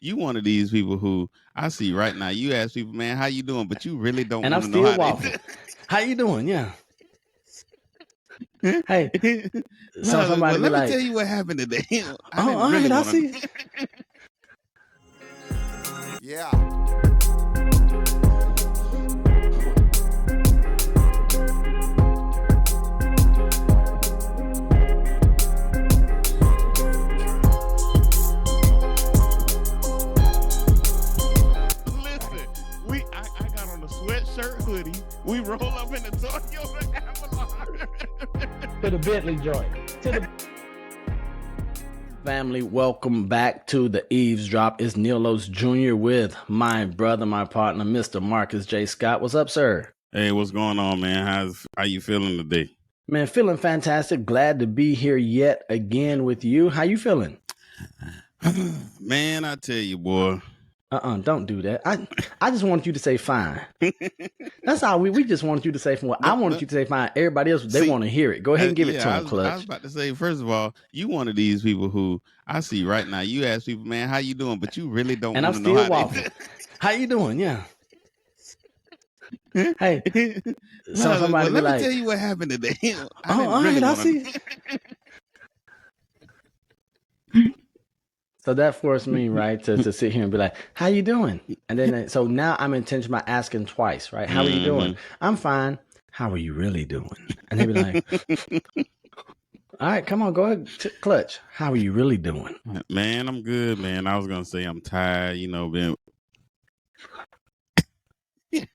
you one of these people who I see right now. You ask people, man, how you doing? But you really don't And I'm want to know still how they walking. How you doing? Yeah. Hey, so no, somebody well, be let me like, tell you what happened today. I "Oh, didn't all really right, I want see." to. Yeah. Listen, I got on a sweatshirt hoodie. We roll up in the Toyota Avalon. To the Bentley joint. To the family, welcome back to the Eavesdrop. It's Neil Oates Jr. with my brother, my partner, Mr. Marcus J. Scott. What's up, sir? Hey, what's going on, man? How you feeling today? Man, feeling fantastic. Glad to be here yet again with you. How you feeling? Man, I tell you, boy. Don't do that. I just wanted you to say fine. That's all we just wanted you to say fine. I wanted you to say fine. Everybody else, they want to hear it. Go ahead and give it to them, Clutch. I was about to say, first of all, you one of these people who I see right now. You ask people, man, how you doing? But you really don't And I'm want to know still how walking. How you doing? Yeah. Hey, so no, somebody well, be let me like, tell you what happened today. I "Oh, didn't all really right, I want see." So that forced me, right, to sit here and be like, "How you doing?" And then, so now I'm intentional by asking twice, right? "How are you doing?" "I'm fine." "How are you really doing?" And they be like, "All right, come on, go ahead, Clutch. How are you really doing?" Man, I'm good, man. I was gonna say I'm tired. Being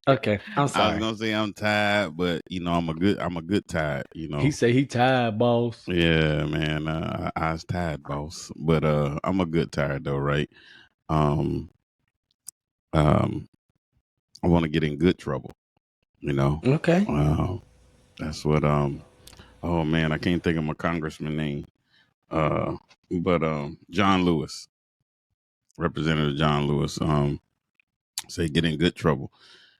Okay, I'm I was sorry. gonna say I'm tired, but I'm a good tired. He say he tired, boss. Yeah, man. I was tired, boss, but I'm a good tired though, right? Um, um, I want to get in good trouble. Okay. That's what. Oh man, I can't think of my congressman name. Uh, but John Lewis, Representative John Lewis, say get in good trouble,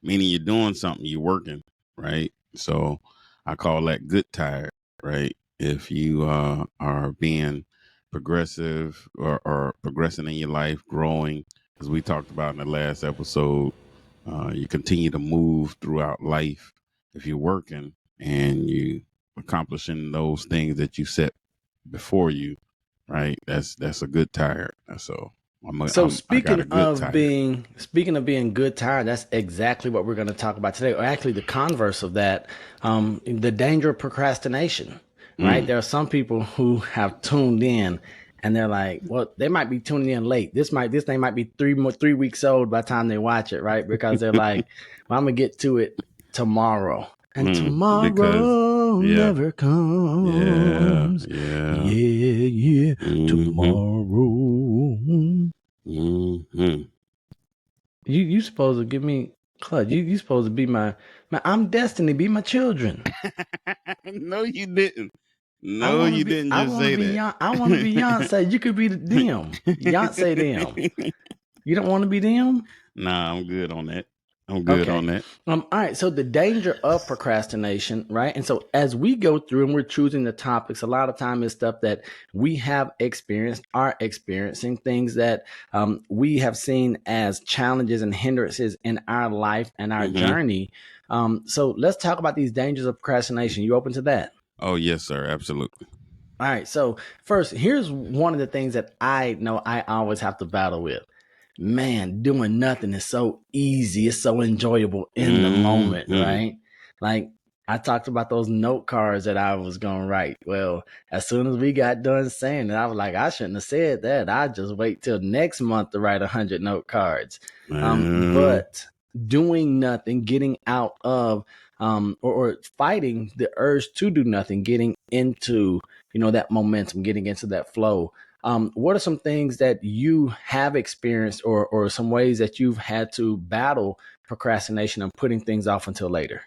meaning you're doing something, you're working, right? So I call that good tired, right? If you are being progressive or progressing in your life, growing, as we talked about in the last episode, you continue to move throughout life. If you're working and you accomplishing those things that you set before you, right? That's a good tired. So So I got speaking a good of tired. being good tired, that's exactly what we're going to talk about today. Or actually, the converse of that, the danger of procrastination. Right? There are some people who have tuned in, and they're like, "Well, they might be tuning in late. This thing might be 3 weeks old by the time they watch it, right? Because they're like, well, I'm gonna get to it tomorrow, and Because tomorrow yeah, never comes. yeah. Yeah, hmm tomorrow." hmm You supposed to give me Clutch. You supposed to be my I'm destiny. Be my children. No, you didn't. I No, want to you be. didn't I just want to say be. that. I want to be Beyonce. You could be them. Beyonce them. You don't want to be them. Nah, I'm good on that. I'm good Okay. on that. All right. So the danger of procrastination, right? And so as we go through and we're choosing the topics, a lot of time is stuff that we have experienced, are experiencing, things that we have seen as challenges and hindrances in our life and our hmm journey. So let's talk about these dangers of procrastination. You open to that? Oh yes, sir. Absolutely. All right. So first, here's one of the things that I know I always have to battle with. Man, doing nothing is so easy. It's so enjoyable in the moment, hmm right? Like I talked about those note cards that I was going to write. Well, as soon as we got done saying it, I was like, I shouldn't have said that. I just wait till next month to write 100 note cards. Man. But doing nothing, getting out of, or fighting the urge to do nothing, getting into, that momentum, getting into that flow. What are some things that you have experienced or some ways that you've had to battle procrastination and putting things off until later?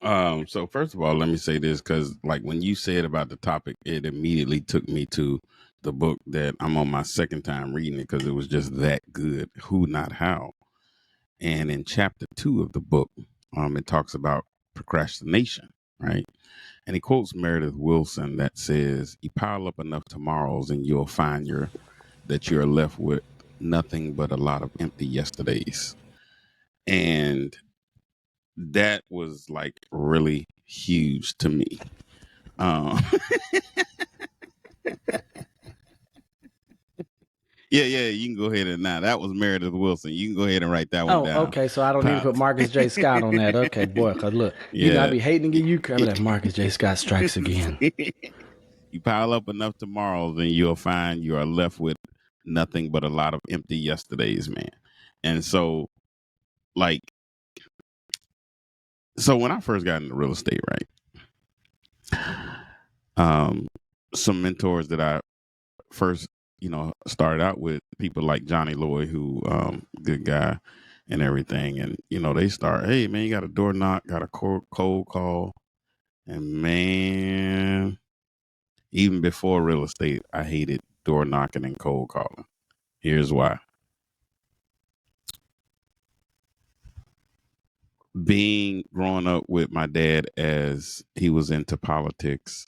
So first of all, let me say this because, like, when you said about the topic, it immediately took me to the book that I'm on my second time reading it because it was just that good. Who, not how. And in chapter 2 of the book, it talks about procrastination, right? And he quotes Meredith Wilson that says, "You pile up enough tomorrows, and you'll find that you're left with nothing but a lot of empty yesterdays. And that was like really huge to me. Um, yeah, you can go ahead and now that was Meredith Wilson. You can go ahead and write that one Oh, down. okay. So I don't need to Pop. put Marcus J. Scott on that. Okay, boy. Cause look, I Yeah. be hating to give you credit. Like Marcus J. Scott strikes again. You pile up enough tomorrows and you'll find you are left with nothing but a lot of empty yesterdays, man. And so, like, so when I first got into real estate, right? Some mentors that I first, started out with, people like Johnny Lloyd, who good guy and everything. And, they start, hey man, you got a door knock, got a cold call. And man, even before real estate, I hated door knocking and cold calling. Here's why. Growing up with my dad as he was into politics,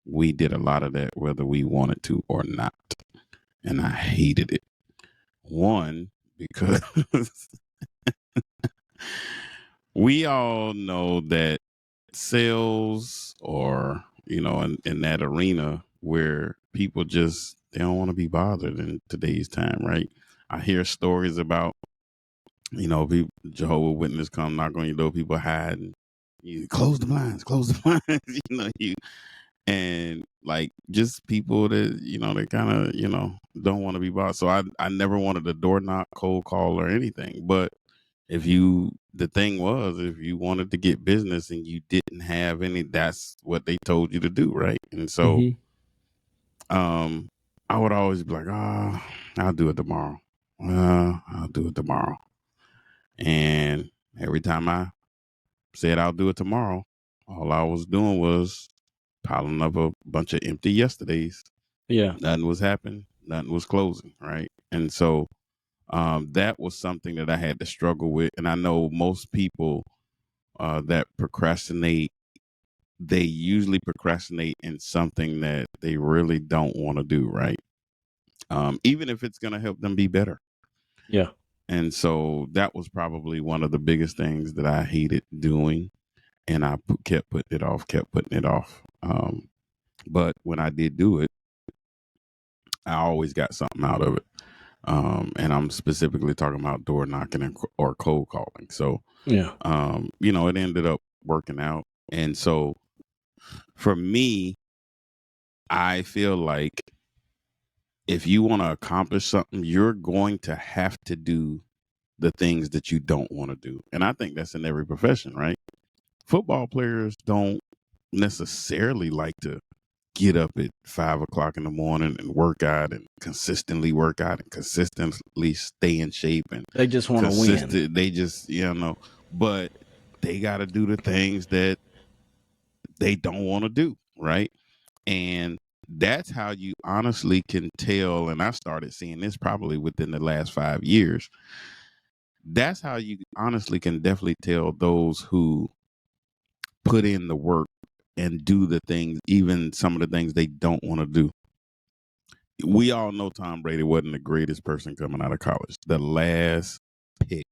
we did a lot of that whether we wanted to or not. And I hated it. One, because we all know that sales or, in that arena where people just, they don't want to be bothered in today's time, right? I hear stories about, people, Jehovah's Witness come knock on your door, people hide, you close the blinds, you and like just people that they kind of don't want to be bothered. So I never wanted a door knock, cold call, or anything. But the thing was, if you wanted to get business and you didn't have any, that's what they told you to do, right? And so Mm-hmm. I would always be like, I'll do it tomorrow. I'll do it tomorrow. And every time I said I'll do it tomorrow, all I was doing was piling up a bunch of empty yesterdays. Yeah. Nothing was happening. Nothing was closing. Right. And so that was something that I had to struggle with. And I know most people that procrastinate, they usually procrastinate in something that they really don't want to do. Right. Even if it's going to help them be better. Yeah. And so that was probably one of the biggest things that I hated doing. And I kept putting it off, kept putting it off. But when I did do it, I always got something out of it. And I'm specifically talking about door knocking or cold calling. So, Yeah. it ended up working out. And so for me, I feel like if you want to accomplish something, you're going to have to do the things that you don't want to do. And I think that's in every profession, right? Football players don't necessarily like to get up at 5 o'clock in the morning and work out and consistently work out and consistently stay in shape and They just want to win. they just, but they got to do the things that they don't want to do. Right. And that's how you honestly can tell. And I started seeing this probably within the last 5 years. That's how you honestly can definitely tell those who put in the work and do the things, even some of the things they don't want to do. We all know Tom Brady wasn't the greatest person coming out of college. The last pick,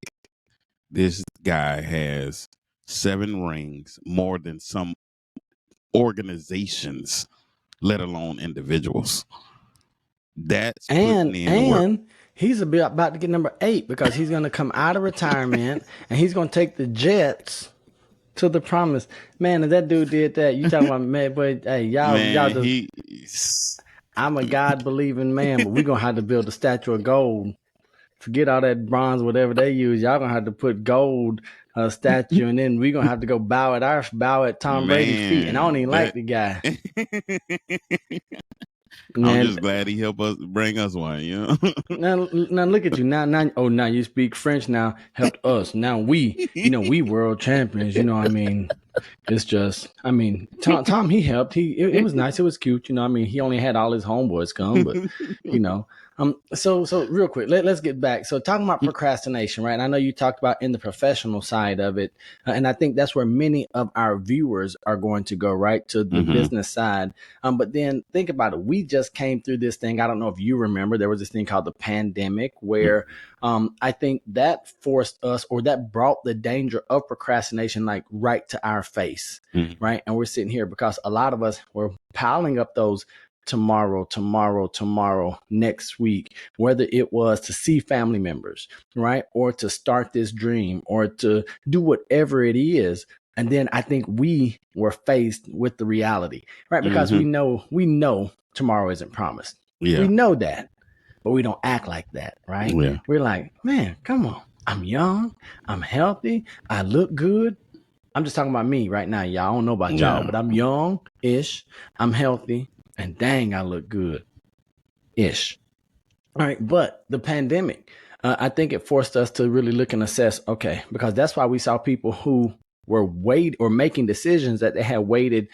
this guy has 7 rings, more than some organizations, let alone individuals. That's putting in the work. And he's about to get number 8 because he's going to come out of retirement and he's going to take the Jets to the promise. Man, if that dude did that, you talking about, man, but hey, y'all just, I'm a God believing man, but we're going to have to build a statue of gold. Forget all that bronze, whatever they use. Y'all going to have to put gold statue, and then we're going to have to go bow at Tom Brady's feet. And I don't even like the guy. I'm Man, just glad he helped us bring us one, now look at you. Now you speak French now, helped us. Now we world champions, it's just, Tom he helped. It was nice, it was cute, he only had all his homeboys come, but So real quick, let's get back. So talking about procrastination, right? And I know you talked about in the professional side of it, and I think that's where many of our viewers are going to go, right, to the Mm-hmm. business side. But then think about it. We just came through this thing. I don't know if you remember, there was this thing called the pandemic where I think that forced us, or that brought the danger of procrastination like right to our face, Mm-hmm. right? And we're sitting here because a lot of us were piling up those tomorrow, next week, whether it was to see family members, right? Or to start this dream or to do whatever it is. And then I think we were faced with the reality, right? Because Mm-hmm. we know tomorrow isn't promised. We Yeah. know that, but we don't act like that, right? Yeah. We're like, man, come on. I'm young, I'm healthy, I look good. I'm just talking about me right now, y'all. I don't know about y'all, Yeah. but I'm young ish, I'm healthy, and dang, I look good ish. All right. But the pandemic, I think it forced us to really look and assess, okay, because that's why we saw people who were making decisions that they had waited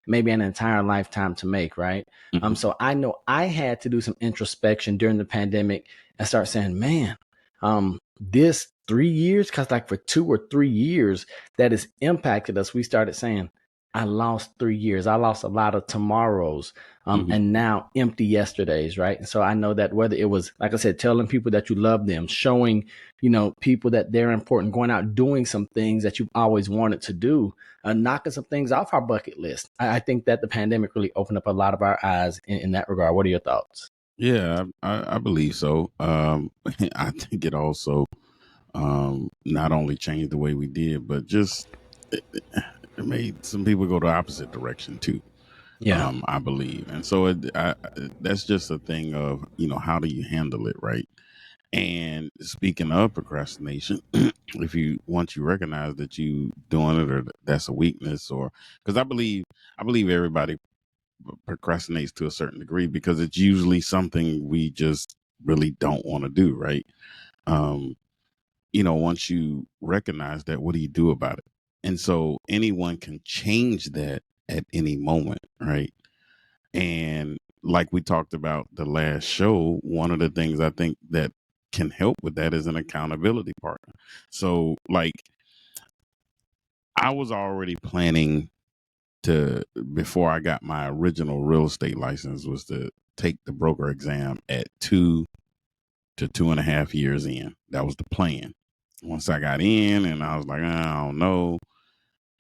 maybe an entire lifetime to make, right? Mm-hmm. So I know I had to do some introspection during the pandemic and start saying, man, this 3 years, because like for 2 or 3 years that has impacted us, we started saying, I lost 3 years. I lost a lot of tomorrows, Mm-hmm. and now empty yesterdays, right? And so I know that whether it was, like I said, telling people that you love them, showing, people that they're important, going out doing some things that you've always wanted to do, knocking some things off our bucket list. I think that the pandemic really opened up a lot of our eyes in that regard. What are your thoughts? Yeah, I believe so. I think it also not only changed the way we did, but just it made some people go the opposite direction too. Yeah. I believe, and so that's just a thing of how do you handle it, right? And speaking of procrastination, if you once you recognize that you doing it or that's a weakness, or because I believe everybody procrastinates to a certain degree because it's usually something we just really don't want to do, right? Um, once you recognize that, what do you do about it? And so anyone can change that at any moment, right? And like we talked about the last show, one of the things I think that can help with that is an accountability partner. So, like, I was already planning to, before I got my original real estate license, was to take the broker exam at 2 to 2.5 years in. That was the plan. Once I got in and I was like, I don't know,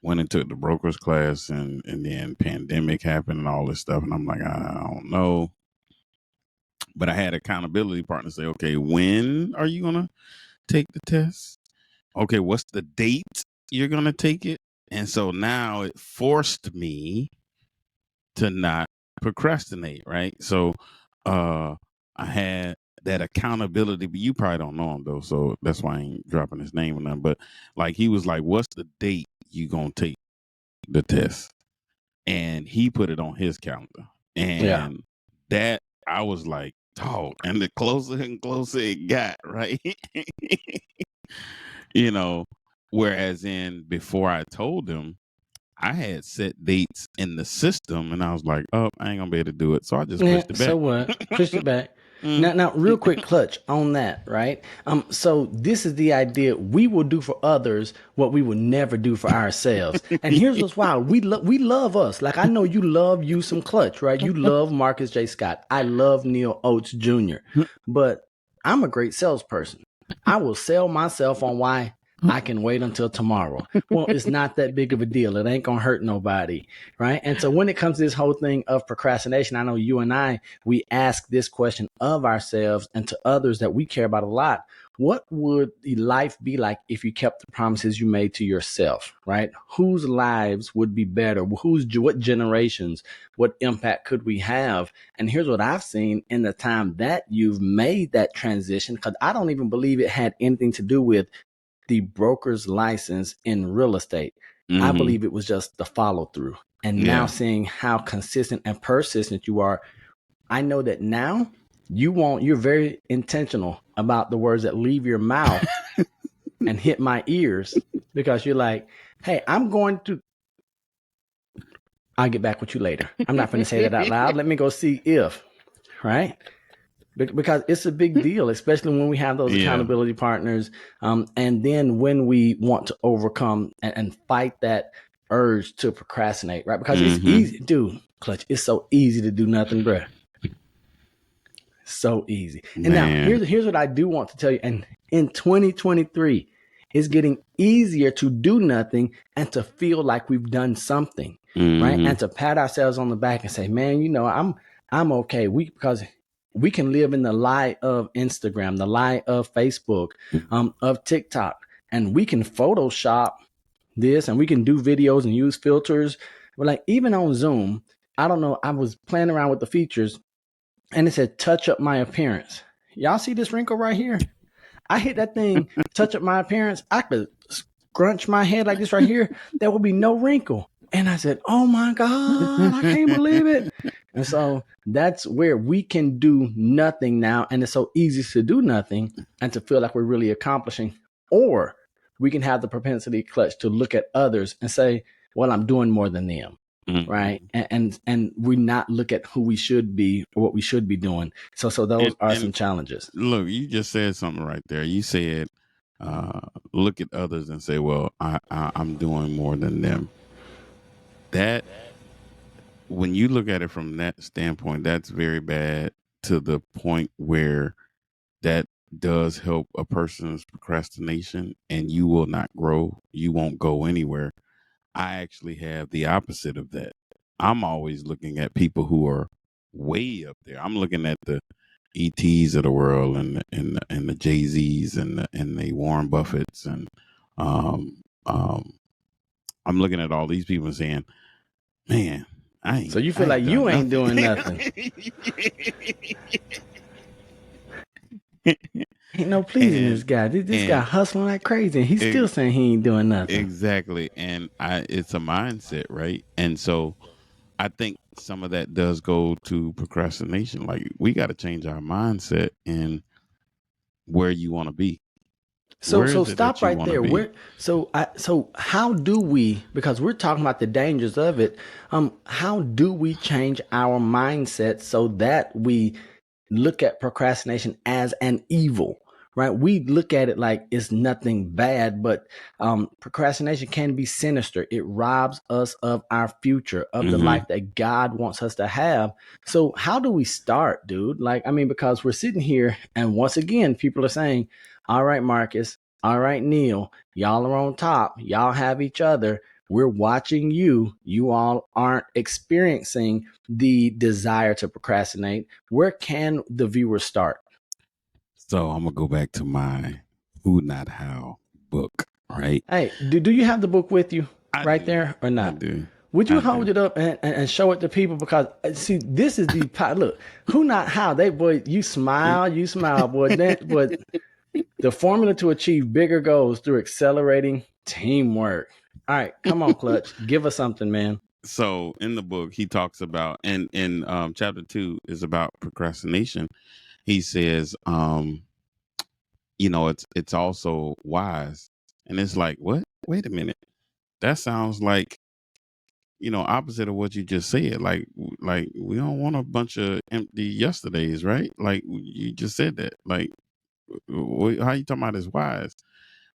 went and took the broker's class, and then pandemic happened and all this stuff. And I'm like, I don't know. But I had accountability partners say, okay, when are you going to take the test? Okay, what's the date you're going to take it? And so now it forced me to not procrastinate, right? So I had that accountability, but you probably don't know him though, so that's why I ain't dropping his name or nothing. But like he was like, what's the date you gonna take the test? And he put it on his calendar. Yeah. And that I was like, dog, and the closer and closer it got, right? you know, whereas in before I told him, I had set dates in the system, and I was like, "Oh, I ain't gonna be able to do it," so I just Yeah. pushed it back. So what? Push it back. Mm. Now, real quick, clutch on that, right? So this is the idea: we will do for others what we will never do for ourselves. And here's what's wild: we love us. Like I know you love you some clutch, right? You love Marcus J. Scott. I love Neil Oates Jr. But I'm a great salesperson. I will sell myself on why I can wait until tomorrow. Well, it's not that big of a deal. It ain't gonna hurt nobody, right? And so when it comes to this whole thing of procrastination, I know you and I, we ask this question of ourselves and to others that we care about a lot. What would life be like if you kept the promises you made to yourself, right? Whose lives would be better? What generations, what impact could we have? And here's what I've seen in the time that you've made that transition, because I don't even believe it had anything to do with the broker's license in real estate. I hmm believe it was just the follow through. And now Yeah. seeing how consistent and persistent you are, I know that now you're very intentional about the words that leave your mouth and hit my ears, because you're like, hey, I'll get back with you later. I'm not going to say that out loud. Let me go see if, right? because it's a big deal, especially when we have those Yeah. accountability partners. And then when we want to overcome and fight that urge to procrastinate, right? Because it's Mm-hmm. easy, dude, Clutch, it's so easy to do nothing, bruh. So easy. And now Man. here's what I do want to tell you. And in 2023, it's getting easier to do nothing and to feel like we've done something, right? Mm-hmm. And to pat ourselves on the back and say, man, I'm okay. Because we can live in the lie of Instagram, the lie of Facebook, of TikTok, and we can Photoshop this and we can do videos and use filters. But like even on Zoom, I don't know, I was playing around with the features and it said touch up my appearance. Y'all see this wrinkle right here? I hit that thing, touch up my appearance. I could scrunch my head like this right here. There will be no wrinkle. And I said, oh my God, I can't believe it. And so that's where we can do nothing now. And it's so easy to do nothing and to feel like we're really accomplishing. Or we can have the propensity clutch to look at others and say, well, I'm doing more than them. Right. Mm-hmm. And we not look at who we should be or what we should be doing. So those are And some challenges. look, you just said something right there. You said, look at others and say, well, I'm doing more than them. That, when you look at it from that standpoint, that's very bad, to the point where that does help a person's procrastination, and you will not grow. You won't go anywhere. I actually have the opposite of that. I'm always looking at people who are way up there. I'm looking at the ETs of the world, and the Jay Z's, and the Warren Buffetts, and um um I'm looking at all these people and saying, man, So you I feel ain't like done you ain't nothing. doing nothing. Ain't no pleasing this and guy. This guy and hustling like crazy, and he's still it, saying he ain't doing nothing. exactly, and I it's a mindset, right? And so I think some of that does go to procrastination. Like, we got to change our mindset in where you want to be. So Where so is it stop that you right want to there. be? So how do we, because we're talking about the dangers of it, how do we change our mindset so that we look at procrastination as an evil, right? We look at it like it's nothing bad, but procrastination can be sinister. It robs us of our future, of the Hmm. life that God wants us to have. So how do we start, dude? Like, I mean, because we're sitting here and once again, people are saying, all right, Marcus, all right, Neil, y'all are on top. Y'all have each other. We're watching you. You all aren't experiencing the desire to procrastinate. Where can the viewer start? So I'm gonna go back to my Who Not How book, right? Hey, do you have the book with you I right do, there or I not? do, Would you I hold do. it up and show it to people? Because see, this is the look. Who not how they boy. You smile, boy. But the formula to achieve bigger goals through accelerating teamwork. All right, come on, Clutch. Give us something, man. So in the book, he talks about, and in chapter 2 is about procrastination. He says, it's also wise, and it's like, what? Wait a minute, that sounds like, opposite of what you just said. Like we don't want a bunch of empty yesterdays, right? Like you just said that. Like, how you talking about is wise?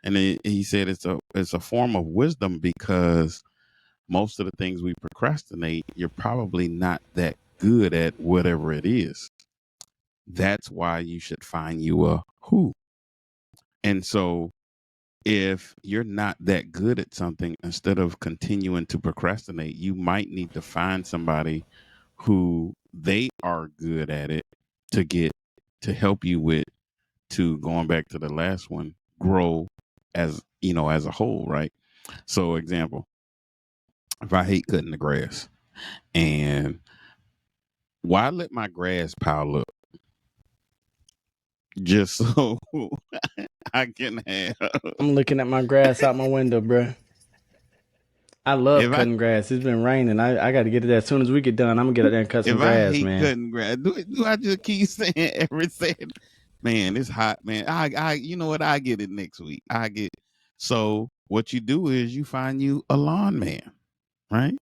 And then he said it's a form of wisdom, because most of the things we procrastinate, you're probably not that good at whatever it is. That's why you should find you a who. And so, if you're not that good at something, instead of continuing to procrastinate, you might need to find somebody who they are good at it, to get to help you with, to, going back to the last one, grow as a whole, right? So, example, if I hate cutting the grass, and why let my grass pile up just so I can have, I'm looking at my grass out my window, bro. I love if I cutting grass. It's been raining. I got to get it there. As soon as we get done, I'm going to get out there and cut some if I grass, hate man. cutting grass, do I just keep saying every second, man, it's hot, man. I you know what? I get it next week. I get So what you do is you find you a lawn man, right?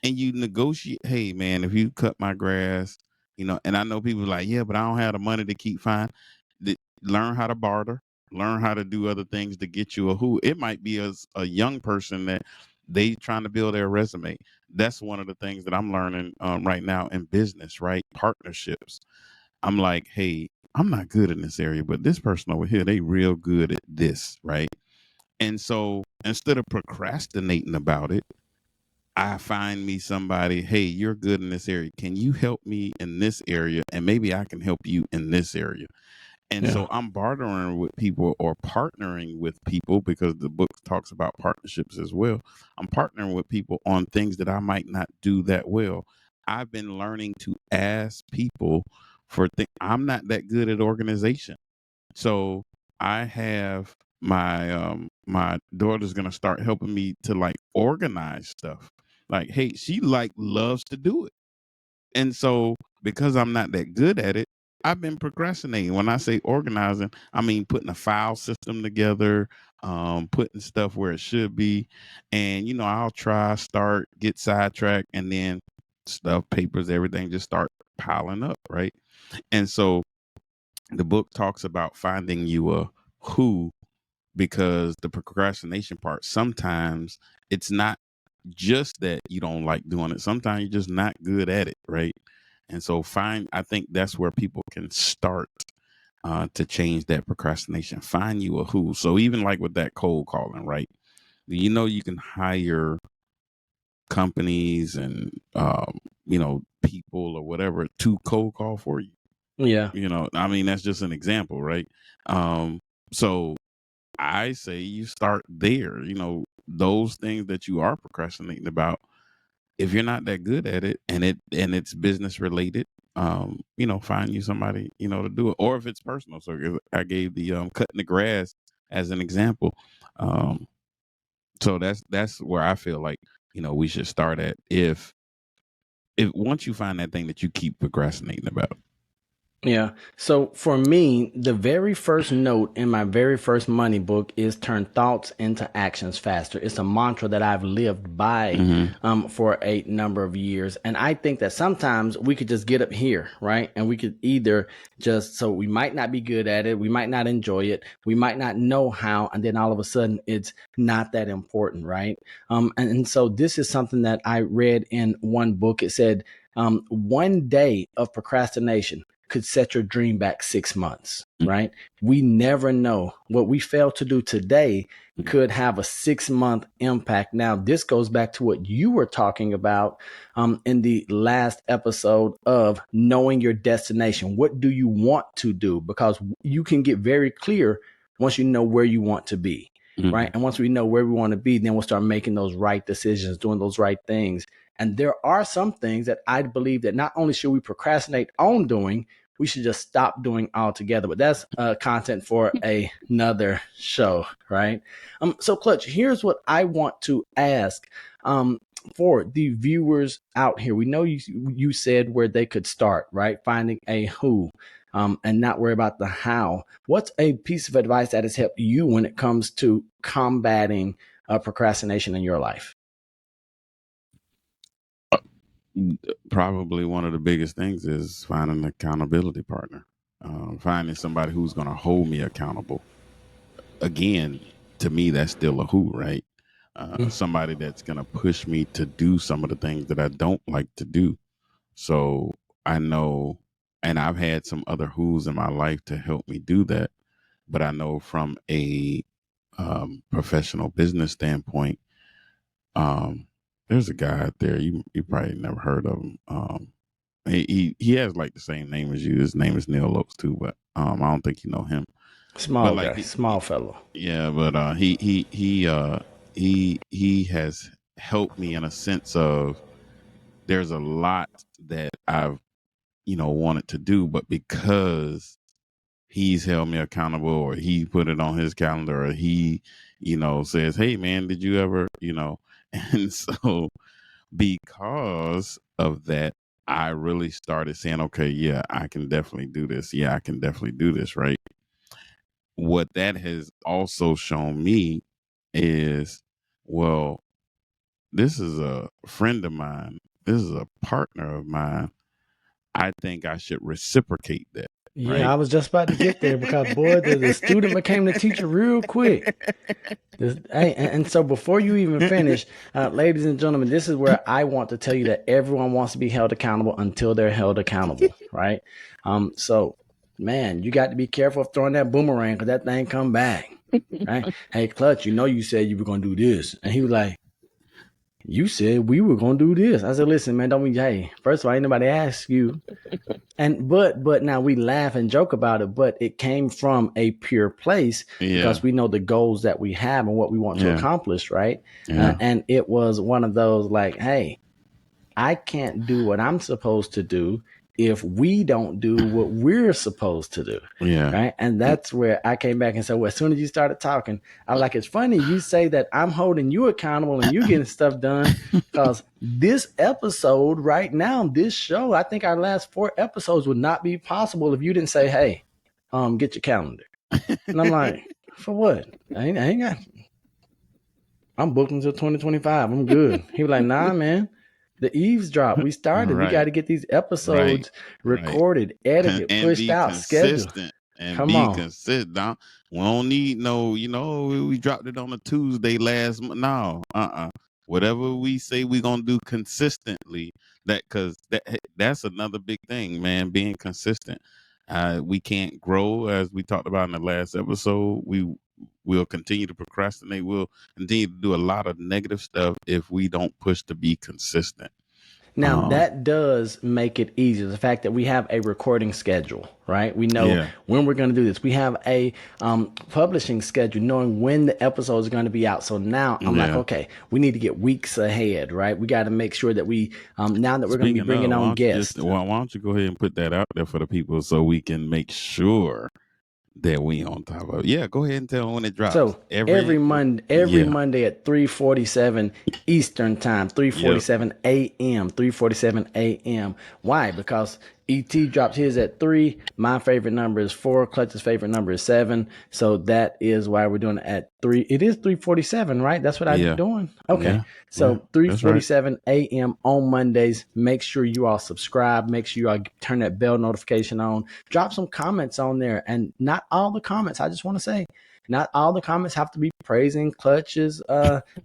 And you negotiate, hey man, if you cut my grass, And I know people like, yeah, but I don't have the money to keep fine. Learn how to barter, learn how to do other things to get you a who. It might be a young person that they trying to build their resume. That's one of the things that I'm learning right now in business, right? Partnerships. I'm like, hey, I'm not good in this area, but this person over here, they real good at this, right? And so instead of procrastinating about it, I find me somebody, hey, you're good in this area. Can you help me in this area? And maybe I can help you in this area. And Yeah. so I'm bartering with people or partnering with people because the book talks about partnerships as well. I'm partnering with people on things that I might not do that well. I've been learning to ask people for things. I'm not that good at organization. So I have my daughter's gonna start helping me to like organize stuff. Like, hey, she like loves to do it. And so because I'm not that good at it, I've been procrastinating. When I say organizing, I mean putting a file system together, putting stuff where it should be. And I'll try, start, get sidetracked, and then stuff, papers, everything just start piling up, right? And so the book talks about finding you a who, because the procrastination part, sometimes it's not just that you don't like doing it. Sometimes you're just not good at it, right? And so I think that's where people can start to change that procrastination. Find you a who. So even like with that cold calling, right? You can hire companies and people or whatever to cold call for you. Yeah. I mean, that's just an example, right? So I say you start there. Those things that you are procrastinating about, if you're not that good at it and it's business related, find you somebody, to do it. Or if it's personal. So I gave the cutting the grass as an example. Um, so that's where I feel like, we should start at, if once you find that thing that you keep procrastinating about. Yeah. So for me, the very first note in my very first money book is turn thoughts into actions faster. It's a mantra that I've lived by Hmm. for a number of years. And I think that sometimes we could just get up here, right? And we could either so we might not be good at it. We might not enjoy it. We might not know how. And then all of a sudden it's not that important, right? And so this is something that I read in one book. It said, one day of procrastination could set your dream back 6 months, right? We never know what we fail to do today could have a 6 month impact. Now, this goes back to what you were talking about in the last episode of knowing your destination. What do you want to do? Because you can get very clear once you know where you want to be, right? Hmm. And once we know where we want to be, then we'll start making those right decisions, doing those right things. And there are some things that I believe that not only should we procrastinate on doing, we should just stop doing altogether. But that's content for another show, right? So, Clutch, here's what I want to ask for the viewers out here. We know you said where they could start, right? Finding a who. And not worry about the how. What's a piece of advice that has helped you when it comes to combating procrastination in your life? Probably one of the biggest things is finding an accountability partner, finding somebody who's going to hold me accountable. Again, to me, that's still a who, right? Somebody that's going to push me to do some of the things that I don't like to do. So I know, and I've had some other who's in my life to help me do that. But I know from a professional business standpoint, um, there's a guy out there, you probably never heard of him. He has like the same name as you. His name is Neil Lopes too, but I don't think you know him. But Small like guy, small fellow. yeah, but he has helped me in a sense of, there's a lot that I've wanted to do, but because he's held me accountable, or he put it on his calendar, or he says, hey man, did you ever and so because of that, I really started saying, okay, yeah, I can definitely do this. Yeah, I can definitely do this, right? What that has also shown me is, well, this is a friend of mine. This is a partner of mine. I think I should reciprocate that. Yeah, Right. I was just about to get there because boy, the student became the teacher real quick. Hey, and so before you even finish, ladies and gentlemen, this is where I want to tell you that everyone wants to be held accountable until they're held accountable, right? So man, you got to be careful of throwing that boomerang because that thing come back, right? Hey, Clutch, you said you were gonna do this, and he was like, "You said we were gonna do this." I said, "Listen, man, don't be. Hey, first of all, ain't nobody asked you." And but now we laugh and joke about it, but it came from a pure place Yeah. because we know the goals that we have and what we want to Yeah. accomplish, right? Yeah. And it was one of those like, hey, I can't do what I'm supposed to do if we don't do what we're supposed to do. Yeah. Right. And that's where I came back and said, well, as soon as you started talking, I was like, it's funny you say that I'm holding you accountable and you getting stuff done because this episode right now, this show, I think our last 4 episodes would not be possible if you didn't say, hey, get your calendar. And I'm like, for what? I ain't got, I'm booked until 2025. I'm good. He was like, nah, man. The Eavesdrop. We started. We got Right. to get these Right. episodes Right. recorded, edited, And pushed be out, scheduled. consistent. And Come be on. consistent. We don't need no, we dropped it on a Tuesday last month. No, whatever we say we're gonna do consistently, because that's another big thing, man. Being consistent. We can't grow, as we talked about in the last episode. We'll continue to procrastinate. We'll continue to do a lot of negative stuff if we don't push to be consistent. Now that does make it easier. The fact that we have a recording schedule, right? We know Yeah. when we're going to do this. We have a publishing schedule, knowing when the episodes are going to be out. So now I'm like, Yeah. okay, we need to get weeks ahead, right? We got to make sure that we now that we're going to be Speaking bringing of, on guests. why don't you go ahead and put that out there for the people so we can make sure that we on top of it. Yeah, go ahead and tell them when it drops. So every Yeah. Monday at 3:47 Eastern time, Yep. 3:47 a.m., 3:47 a.m. Why? Because ET dropped his at 3. My favorite number is 4. Clutch's favorite number is 7. So that is why we're doing it at 3. It is 3:47, right? That's what I'm Yeah. doing. Okay. Yeah. Yeah. So That's right. 3:47 a.m. on Mondays. Make sure you all subscribe. Make sure you all turn that bell notification on. Drop some comments on there. And not all the comments, I just want to say, not all the comments have to be praising Clutches,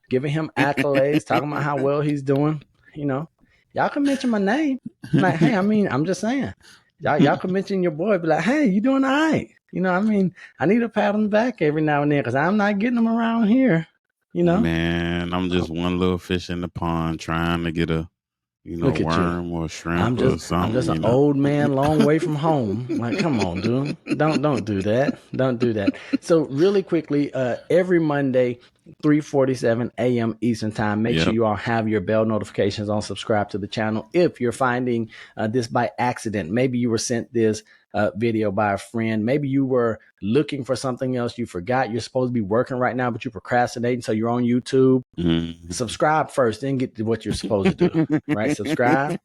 giving him accolades, talking about how well he's doing. Y'all can mention my name. Like, hey, I'm just saying. Y'all can mention your boy, be like, hey, you doing all right? I need a pat on the back every now and then because I'm not getting them around here. Man, I'm just one little fish in the pond trying to get a Look at you. worm or shrimp I'm or just an something. old man long way from home. Like, come on, dude. Don't do that. Don't do that. So really quickly, every Monday, 3:47 a.m. Eastern time. Make sure Yep. you all have your bell notifications on, subscribe to the channel. If you're finding this by accident, maybe you were sent this video by a friend. Maybe you were looking for something else. You forgot you're supposed to be working right now, but you're procrastinating. So you're on YouTube. Mhm. Subscribe first, then get to what you're supposed to do. Right? Subscribe.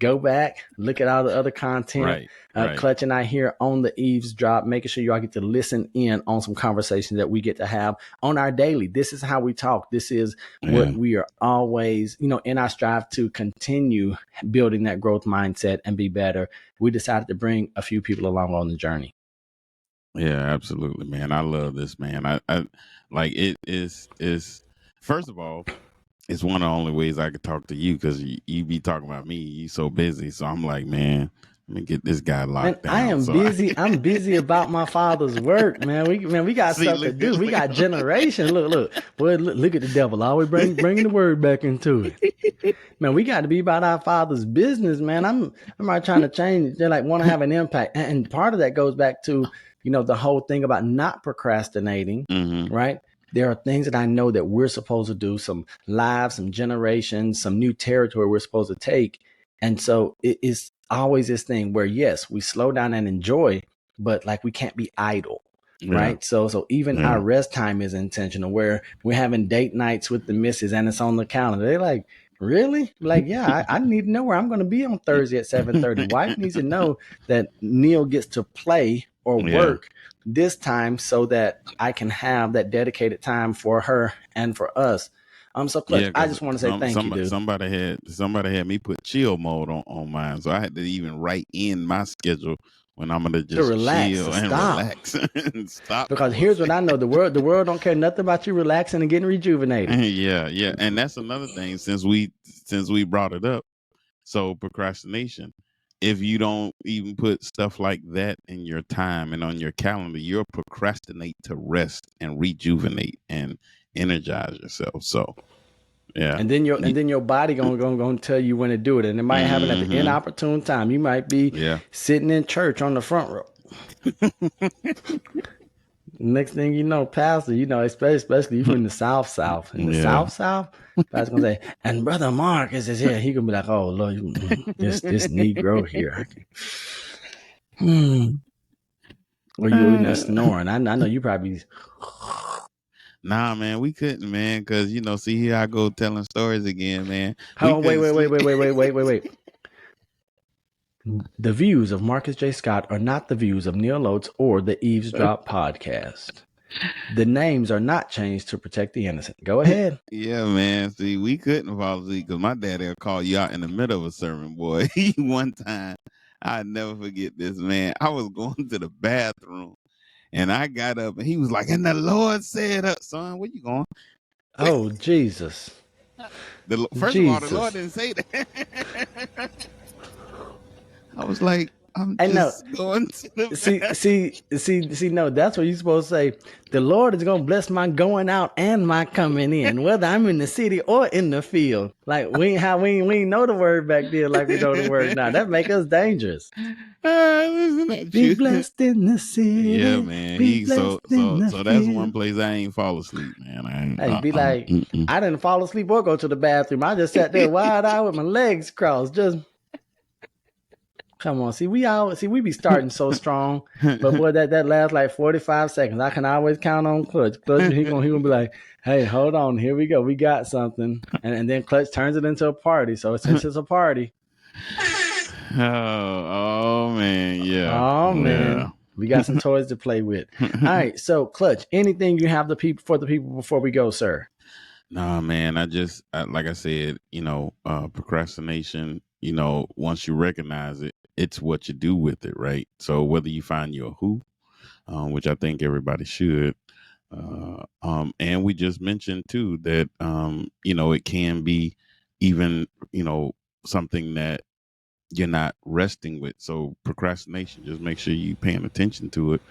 Go back, look at all the other content. Right. Right. Clutch and I here on the Eavesdrop, making sure y'all get to listen in on some conversations that we get to have on our daily. This is how we talk. This is what Yeah. we are always, in our strive to continue building that growth mindset and be better. We decided to bring a few people along on the journey. Yeah, absolutely, man. I love this, man. I like it is first of all, it's one of the only ways I could talk to you because you be talking about me. You so busy, so I'm like, man, let me get this guy Man, locked I down. am So busy. I'm busy about my father's work, man. We got see, stuff to look, do. We got generation. Look, boy, look at the devil. Always bringing the word back into it. Man, we got to be about our father's business, man. I'm not trying to change. They like want to have an impact, and part of that goes back to the whole thing about not procrastinating, hmm right? There are things that I know that we're supposed to do, some lives, some generations, some new territory we're supposed to take. And so it is always this thing where, yes, we slow down and enjoy, but like we can't be idle. Yeah, Right. So even our yeah, rest time is intentional where we're having date nights with the missus and it's on the calendar. They're like, really? Like, yeah, I need to know where I'm going to be on Thursday at 7:30. Wife needs to know that Neil gets to play or yeah, work this time so that I can have that dedicated time for her and for us. So Clutch, Yeah, I because just want to say thank you, dude. somebody had me put chill mode on mine, so I had to even write in my schedule when I'm gonna To just relax, chill to and stop. relax and stop Because for a here's what I second. know: the world don't care nothing about you relaxing and getting rejuvenated. Yeah, and that's another thing since we brought it up. So procrastination. If you don't even put stuff like that in your time and on your calendar, you'll procrastinate to rest and rejuvenate and energize yourself. So yeah. And then your body gonna tell you when to do it, and it might happen at the Mm-hmm. inopportune time. You might be Yeah. sitting in church on the front row. Next thing you know, Pastor, especially you in the South, in the Yeah. South, Pastor gonna say, and Brother Marcus is here. He gonna be like, oh Lord, this Negro here. Or you in there snoring. I know you probably. Nah, man, we couldn't, man, because see, here I go telling stories again, man. We Oh, couldn't sleep. wait. The views of Marcus J. Scott are not the views of Neil Oates or the Eavesdrop podcast. The names are not changed to protect the innocent. Go ahead. Yeah, man. See, we couldn't fall asleep because my daddy will call you out in the middle of a sermon, boy. One time, I never forget this, man. I was going to the bathroom and I got up and he was like, and the Lord said, son, where you going? Oh, Jesus. First of all, the Lord Jesus. didn't say that. I was like, I'm And no, just going to the bathroom. no, that's what you're supposed to say. The Lord is going to bless my going out and my coming in, whether I'm in the city or in the field. Like, we ain't know the word back then like we know the word now. That make us dangerous. Listen at Be you. blessed in the Yeah, city. man. Be blessed in the So that's one field. place I ain't fall asleep, man. Hey, be like, I didn't fall asleep or go to the bathroom. I just sat there wide eyed with my legs crossed. Just come on. We be starting so strong. But boy, that lasts like 45 seconds. I can always count on Clutch. Clutch, he gonna be like, hey, hold on, here we go. We got something. And then Clutch turns it into a party. So since it's a party, oh man, yeah. oh Yeah. man, we got some toys to play with. All right, so Clutch, anything you have for the people before we go, sir? Nah, man. Like I said, procrastination, once you recognize it, it's what you do with it, right? So whether you find your who, which I think everybody should, and we just mentioned too that, it can be even, something that you're not resting with. So procrastination, just make sure you paying attention to it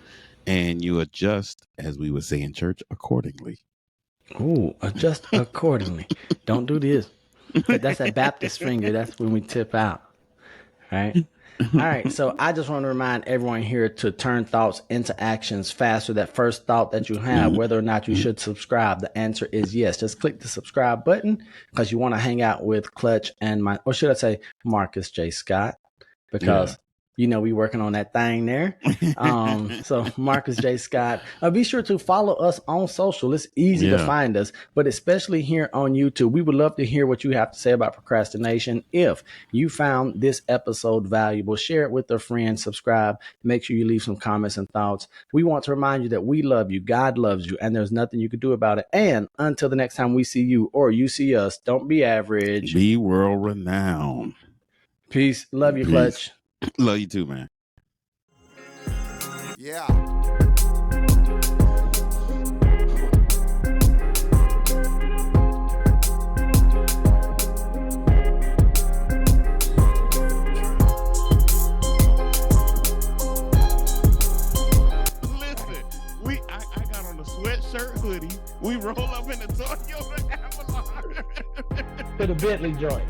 and you adjust, as we would say in church, accordingly. Ooh, adjust accordingly. Don't do this. That's that Baptist finger. That's when we tip out. Right? All right. So I just want to remind everyone here to turn thoughts into actions faster. That first thought that you have, whether or not you should subscribe, the answer is yes. Just click the subscribe button because you want to hang out with Clutch and or should I say Marcus J. Scott, because we working on that thing there. So Marcus J. Scott, be sure to follow us on social. It's easy to find us, but especially here on YouTube. We would love to hear what you have to say about procrastination. If you found this episode valuable, share it with a friend, subscribe, make sure you leave some comments and thoughts. We want to remind you that we love you, God loves you, and there's nothing you can do about it. And until the next time we see you or you see us, don't be average. Be world renowned. Peace. Love you, Clutch. Love you too, man. Yeah. Listen, I got on a sweatshirt hoodie. We roll up in the Toyota Avalon. To the Bentley joint.